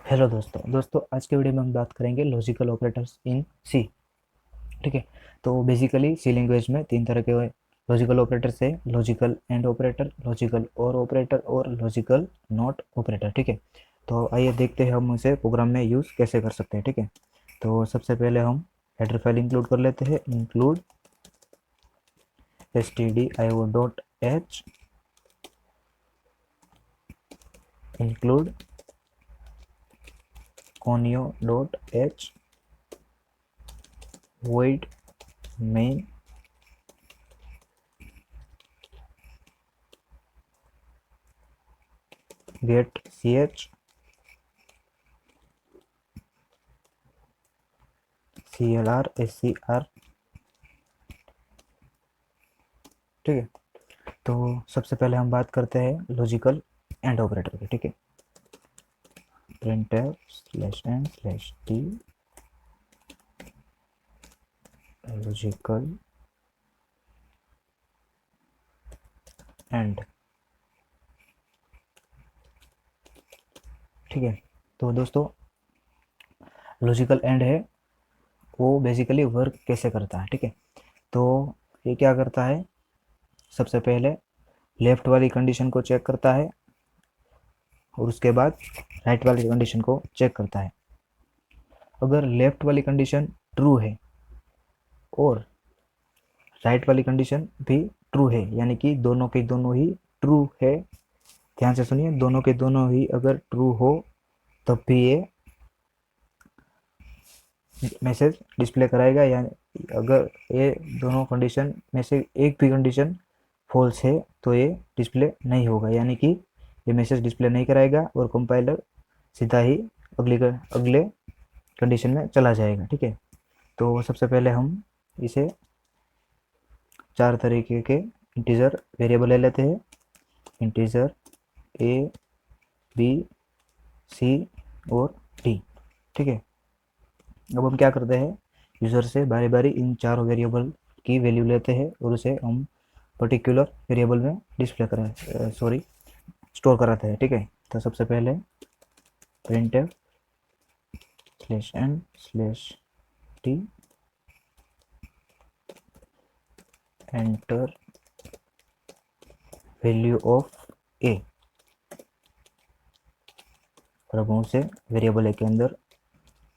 Hello दोस्तों आज के वीडियो में हम बात करेंगे लॉजिकल ऑपरेटर्स इन सी। ठीक है। तो बेसिकली सी लैंग्वेज में तीन तरह के लॉजिकल ऑपरेटर्स है। लॉजिकल एंड ऑपरेटर, लॉजिकल और ऑपरेटर और लॉजिकल नॉट ऑपरेटर। ठीक है। तो आइए देखते हैं हम इसे प्रोग्राम में यूज़ कैसे कर सकते हैं। ठीक है। तो सबसे पहले हम हेडर फाइल इंक्लूड कर लेते हैं। Include stdio.h, include conio.h, void main get ch clr scr। ठीक है। तो सबसे पहले हम बात करते हैं लॉजिकल एंड ऑपरेटर की। ठीक है। printf/n/t logical and. ठीक है। तो दोस्तों लॉजिकल एंड है वो बेसिकली वर्क कैसे करता है। ठीक है। तो ये क्या करता है, सबसे पहले लेफ्ट वाली कंडीशन को चेक करता है और उसके बाद राइट वाली कंडीशन को चेक करता है। अगर लेफ्ट वाली कंडीशन ट्रू है और राइट वाली कंडीशन भी ट्रू है, यानी कि दोनों के दोनों ही ट्रू है, ध्यान से सुनिए, दोनों के दोनों ही अगर ट्रू हो तब भी ये मैसेज डिस्प्ले कराएगा। यानी अगर ये दोनों कंडीशन में से एक भी कंडीशन फॉल्स है तो ये डिस्प्ले नहीं होगा, यानी कि ये मैसेज डिस्प्ले नहीं कराएगा और कंपाइलर सीधा ही अगले कंडीशन में चला जाएगा। ठीक है। तो सबसे पहले हम इसे चार तरीके के इंटीजर वेरिएबल ले लेते हैं। इंटीजर ए, बी, सी और डी। ठीक है। अब हम क्या करते हैं, यूज़र से बारी बारी इन चारों वेरिएबल की वैल्यू लेते हैं और उसे हम पर्टिकुलर वेरिएबल में डिस्प्ले करा स्टोर कराते हैं। ठीक है। तो सबसे पहले printf/n/t एंटर वैल्यू ऑफ ए, और अब हम उसे वेरिएबल ए के अंदर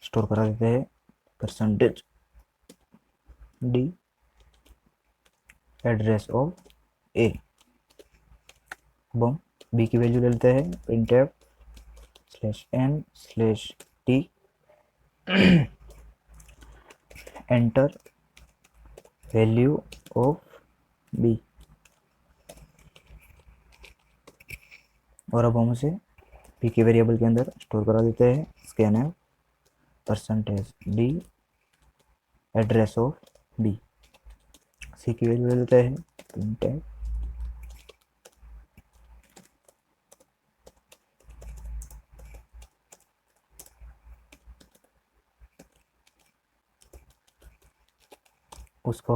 स्टोर करा देते हैं। परसेंटेज डी एड्रेस ऑफ ए। अब हम बी की वैल्यू ले लेते हैं। printf/n/t enter value of B, और अब हम उसे पी के वेरिएबल के अंदर स्टोर करा देते हैं। Scanf percentage D address of B. C की वैल्यू ले लेते हैं। प्रिंट उसको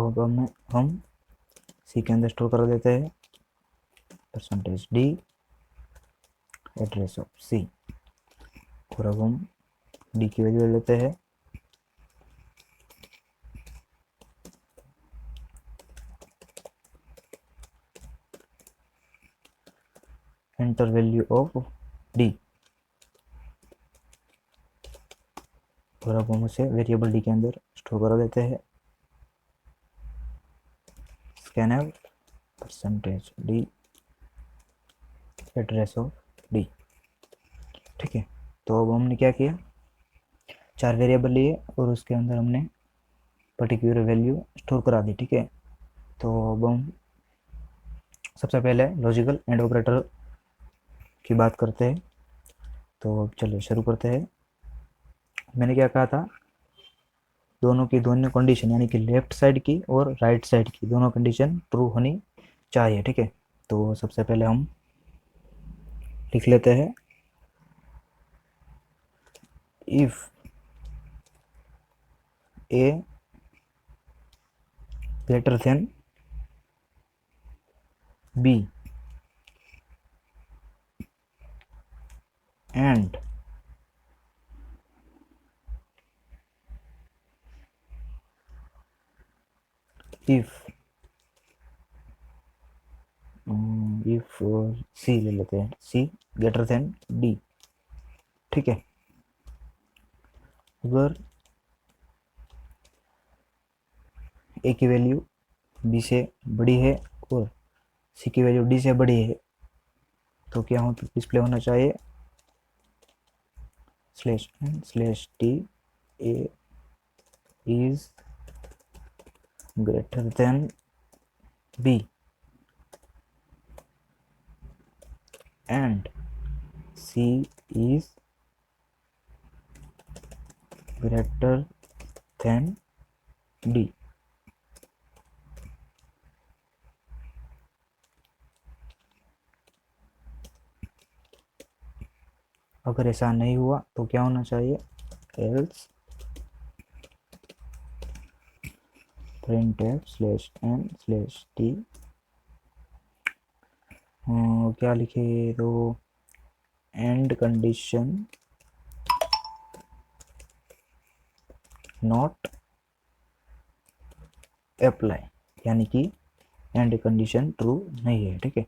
हम सी के अंदर स्टोर कर देते हैं। परसेंटेज डी एड्रेस ऑफ सी, और अब हम डी की वैल्यू ले लेते हैं। एंटर वैल्यू ऑफ डी, और अब हम उसे वेरिएबल डी के अंदर स्टोर करा देते हैं। Scanf percentage D address of D. ठीक है। तो अब हमने क्या किया, चार वेरिएबल लिए और उसके अंदर हमने पर्टिकुलर वैल्यू स्टोर करा दी। ठीक है। तो अब हम सबसे पहले लॉजिकल एंड ऑपरेटर की बात करते हैं। तो चलिए शुरू करते हैं। मैंने क्या कहा था, दोनों की दोनों कंडीशन यानी कि लेफ्ट साइड की और राइट साइड की दोनों कंडीशन ट्रू होनी चाहिए। ठीक है। तो सबसे पहले हम लिख लेते हैं, if A greater than B and if C ले लेते हैं, सी ग्रेटर देन डी। ठीक है, अगर ए की वैल्यू बी से बड़ी है और सी की वैल्यू डी से बड़ी है तो क्या हो डिस्प्ले होना चाहिए, slash N slash T A is greater than B and C is greater than D. अगर ऐसा नहीं हुआ तो क्या होना चाहिए, else printf slash N slash T, क्या लिखे तो एंड कंडीशन नॉट अप्लाई, यानी कि एंड कंडीशन ट्रू नहीं है। ठीक है,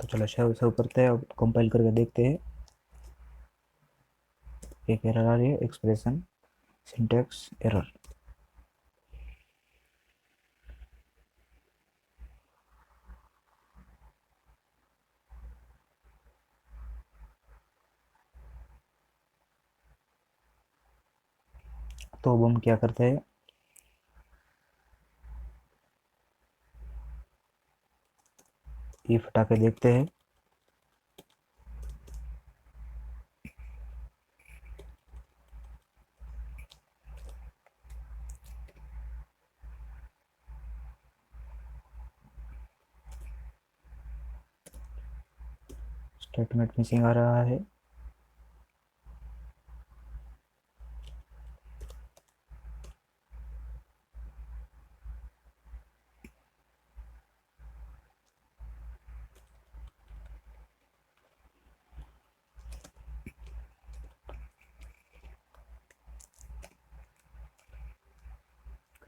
तो चलो सेव करते हैं, अब कंपाइल करके देखते हैं। एक एरर आ रही है, एक्सप्रेशन सिंटैक्स एरर। तो अब हम क्या करते हैं, इफ हटा के देखते हैं। स्टेटमेंट मिसिंग आ रहा है।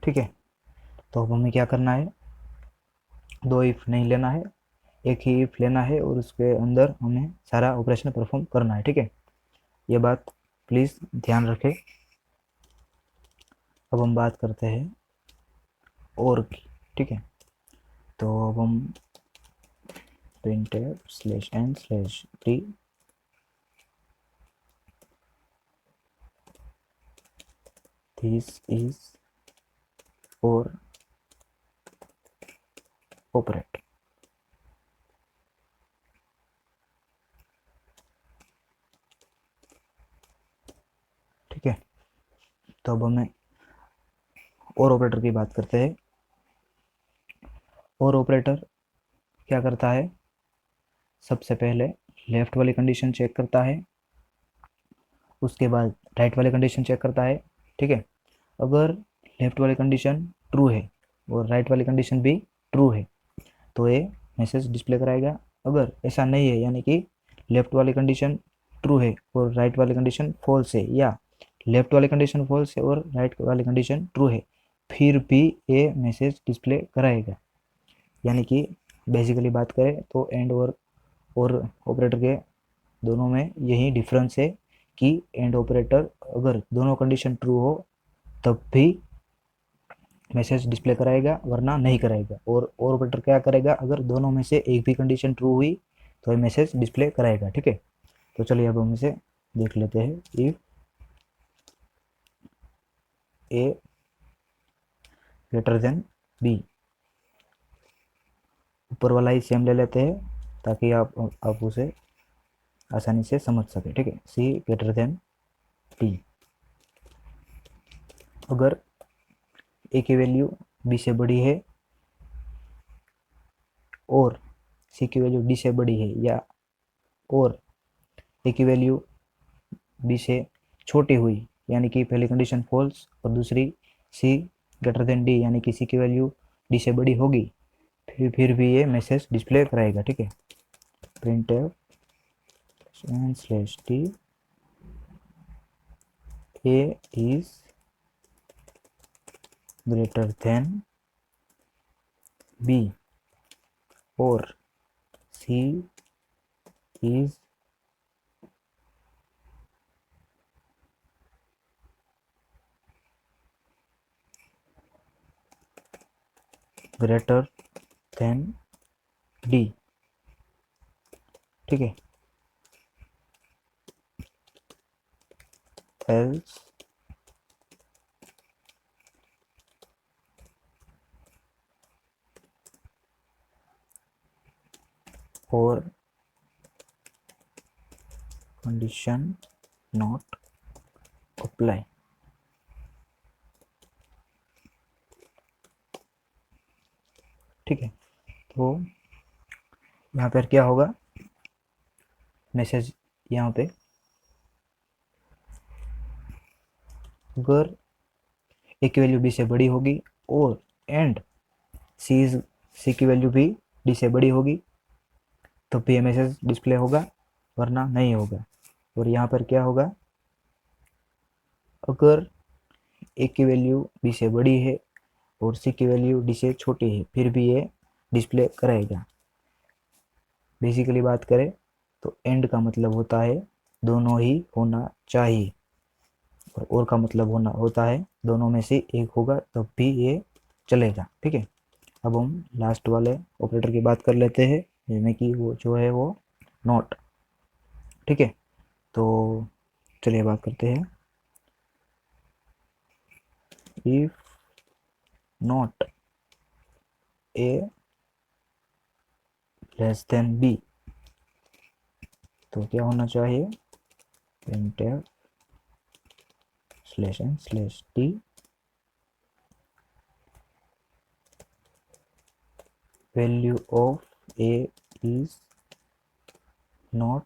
ठीक है, तो अब हमें क्या करना है, दो इफ नहीं लेना है, एक ही इफ लेना है और उसके अंदर हमें सारा ऑपरेशन परफॉर्म करना है। ठीक है, ये बात प्लीज ध्यान रखें। अब हम बात करते हैं और की। ठीक है, तो अब हम printf slash N slash T this is और ऑपरेट। ठीक है, तो अब हमें और ऑपरेटर की बात करते हैं। और ऑपरेटर क्या करता है, सबसे पहले लेफ्ट वाली कंडीशन चेक करता है, उसके बाद राइट वाली कंडीशन चेक करता है। ठीक है, अगर लेफ्ट वाली कंडीशन ट्रू है और राइट वाली कंडीशन भी ट्रू है तो ये मैसेज डिस्प्ले कराएगा। अगर ऐसा नहीं है, यानी कि लेफ्ट वाली कंडीशन ट्रू है और राइट वाली कंडीशन फॉल्स है, या लेफ्ट वाली कंडीशन फॉल्स है और राइट वाली कंडीशन ट्रू है, फिर भी ये मैसेज डिस्प्ले कराएगा। यानी कि बेसिकली बात करें तो एंड और ऑपरेटर के दोनों में यही डिफरेंस है कि एंड ऑपरेटर अगर दोनों कंडीशन ट्रू हो तब भी मैसेज डिस्प्ले कराएगा, वरना नहीं कराएगा। और ऑपरेटर क्या करेगा, अगर दोनों में से एक भी कंडीशन ट्रू हुई तो ये मैसेज डिस्प्ले कराएगा। ठीक है, तो चलिए अब हम इसे देख लेते हैं। If A greater than B, ऊपर वाला ही सेम ले लेते हैं ताकि आप उसे आसानी से समझ सके। ठीक है, सी ग्रेटर देन डी, अगर ए की वैल्यू बी से बड़ी है और सी की वैल्यू डी से बड़ी है, या और ए की वैल्यू बी से छोटी हुई, यानी कि पहली कंडीशन फॉल्स और दूसरी सी ग्रेटर देन डी, यानी कि सी की वैल्यू डी से बड़ी होगी, फिर भी ये मैसेज डिस्प्ले कराएगा। ठीक है, printf slash T A is greater than B और C is greater than D. ठीक है, एल्स और कंडीशन नॉट अप्लाई। ठीक है, तो यहाँ पर क्या होगा, मैसेज यहाँ पे अगर ए की वैल्यू बी से बड़ी होगी और एंड सी की वैल्यू भी डी से बड़ी होगी तो भी मैसेज डिस्प्ले होगा, वरना नहीं होगा। और यहाँ पर क्या होगा, अगर ए की वैल्यू बी से बड़ी है और सी की वैल्यू डी से छोटी है फिर भी ये डिस्प्ले करेगा। बेसिकली बात करें तो एंड का मतलब होता है दोनों ही होना चाहिए, और का मतलब होता है दोनों में से एक होगा तब भी ये चलेगा। ठीक है, अब हम लास्ट वाले ऑपरेटर की बात कर लेते हैं, जिसमें कि वो जो है वो नॉट। ठीक है, तो चलिए बात करते हैं। If not A less than B तो क्या होना चाहिए, printf /n/t value of a is not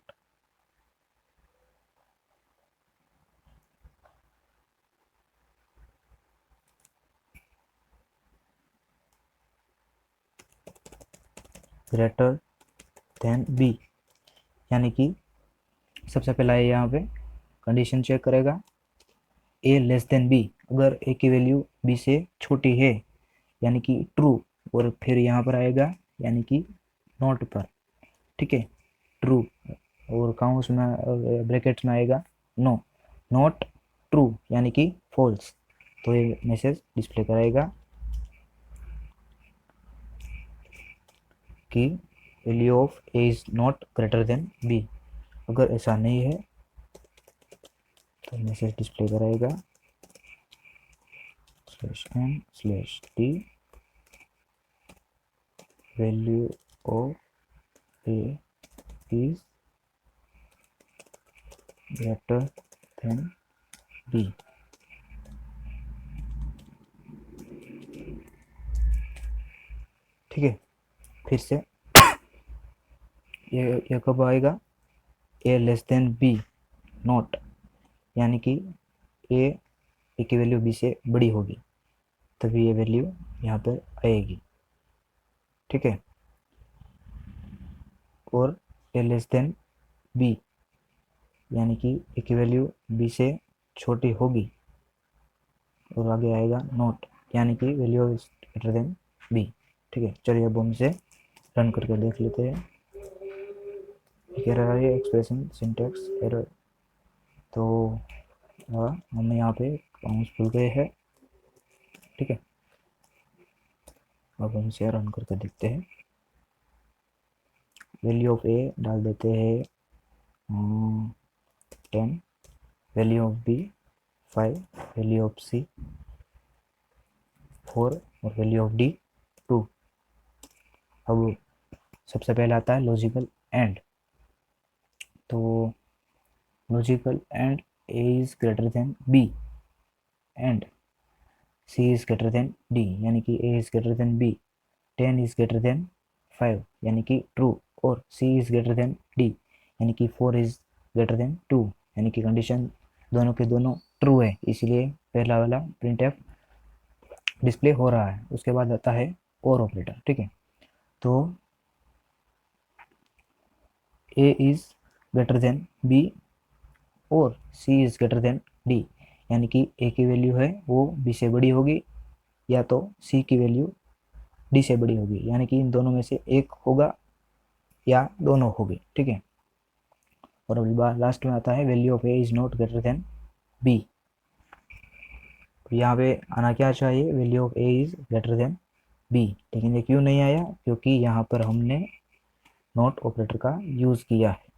greater than B. यानी कि सबसे पहला ये यहाँ पे कंडीशन चेक करेगा ए लेस देन बी, अगर ए की वैल्यू बी से छोटी है यानी कि ट्रू, और फिर यहाँ पर आएगा यानी कि नॉट पर। ठीक है, ट्रू और काउंस में ब्रैकेट्स में आएगा नो, नॉट ट्रू यानी कि फॉल्स, तो ये मैसेज डिस्प्ले कराएगा कि value of A is not greater than B. अगर ऐसा नहीं है तो मैसेज डिस्प्ले कराएगा /n/t value of A is greater than B. ठीक है, फिर से ये कब आएगा, A less than B not, यानी कि ए की वैल्यू बी से बड़ी होगी तभी ये वैल्यू यहाँ पर आएगी। ठीक है, और ए लेस देन बी यानी कि ए की वैल्यू बी से छोटी होगी, और आगे आएगा नॉट यानी कि value is greater than B. ठीक है, चलिए अब हम इसे रन करके देख लेते हैं। कह रहा है एक्सप्रेशन सिंटैक्स एरर, तो हमने यहाँ पे काउंस भूल गए हैं। ठीक है, अब हम इसे रन करके देखते हैं। वैल्यू ऑफ ए डाल देते हैं 10, value of B 5, value of C 4 और वैल्यू ऑफ डी 2। अब सबसे पहले आता है लॉजिकल एंड, तो logical and A is greater than B and C is greater than D, यानी कि A is greater than B, 10 is greater than 5 यानी कि ट्रू, और C is greater than D यानी कि 4 इज ग्रेटर देन 2, यानी कि कंडीशन दोनों के दोनों ट्रू है, इसलिए पहला वाला प्रिंटफ डिस्प्ले हो रहा है। उसके बाद आता है और ऑपरेटर। ठीक है, तो ए इज ग्रेटर देन बी और C is greater than D, यानी कि ए की वैल्यू है वो बी से बड़ी होगी या तो सी की वैल्यू डी से बड़ी होगी, यानी कि इन दोनों में से एक होगा या दोनों होंगे, ठीक है। और अभी लास्ट में आता है value of A is not greater than B. तो यहाँ पे आना क्या चाहिए, value of A is greater than B, लेकिन ये क्यों नहीं आया, क्योंकि यहाँ पर हमने नॉट ऑपरेटर का यूज़ किया है।